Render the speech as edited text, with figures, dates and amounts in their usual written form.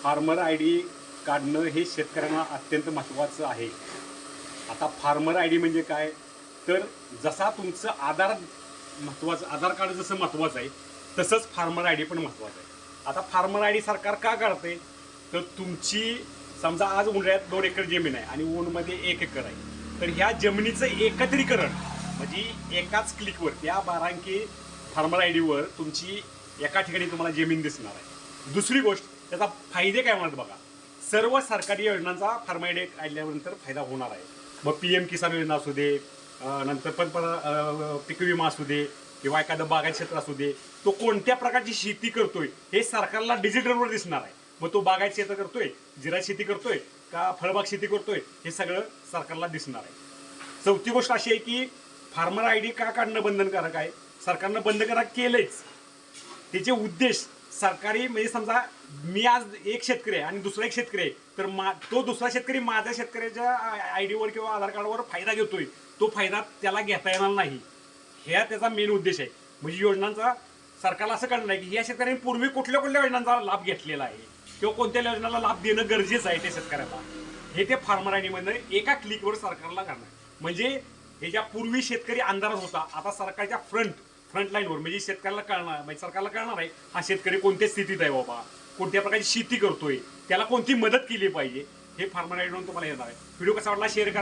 Farmer I D काढणं हे शेतकऱ्यांना अत्यंत महत्त्वाचं आहे. आता फार्मर आय डी म्हणजे काय, तर जसा तुमचं आधार कार्ड जसं महत्त्वाचं आहे तसंच फार्मर आय डी पण महत्त्वाचं आहे. आता फार्मर आय डी सरकार का काढते, तर तुमची समजा आज उन्हाळ्यात 2 एकर जमीन आहे आणि ऊनमध्ये 1 एकर आहे, तर ह्या जमिनीचं एकत्रीकरण म्हणजे एकाच क्लिकवर त्या 12 अंकी फार्मर आय डीवर तुमची एका ठिकाणी तुम्हाला जमीन दिसणार आहे. दुसरी गोष्ट, त्याचा फायदे काय म्हणतात बघा. सर्व सरकारी योजनांचा फार्मर आय डी काढल्यानंतर फायदा होणार आहे. मग PM किसान योजना असू दे, नंतर पीक विमा असू दे, किंवा एखादं बागायत क्षेत्र असू दे, तो कोणत्या प्रकारची शेती करतोय हे सरकारला डिजिटलवर दिसणार आहे. मग तो बागायत क्षेत्र करतोय, जिरा शेती करतोय का फळबाग शेती करतोय, हे सगळं सरकारला दिसणार आहे. चौथी गोष्ट अशी आहे की फार्मर आय डी का काढणं बंधनकारक आहे, सरकारनं बंधनकारक केलंच. त्याचे उद्देश सरकारी म्हणजे समजा मी आज एक शेतकरी आहे आणि दुसरा एक शेतकरी आहे, तर तो दुसरा शेतकरी माझ्या शेतकऱ्याच्या आय डीवर किंवा आधार कार्डवर फायदा घेतोय, तो फायदा त्याला घेता येणार नाही. ह्या त्याचा मेन उद्देश आहे. म्हणजे योजनांचा सरकारला असं कळलं नाही की या शेतकऱ्यांनी पूर्वी कुठल्या कुठल्या योजनांचा लाभ घेतलेला आहे किंवा कोणत्या योजनाला लाभ देणं गरजेचं आहे त्या शेतकऱ्याला, हे ते फार्मर आय डीमध्ये एका क्लिकवर सरकारला करणार. म्हणजे ह्याच्या पूर्वी शेतकरी अंधारात होता, आता सरकारच्या फ्रंट लाईनवर म्हणजे शेतकऱ्याला कळणार, म्हणजे सरकारला कळणार आहे हा शेतकरी कोणत्या स्थितीत आहे बाबा, कोणत्या प्रकारची शेती करतोय, त्याला कोणती मदत केली पाहिजे, हे फार्मर आय डी तुम्हाला येणार आहे. व्हिडिओ कसा वाटला शेअर करा.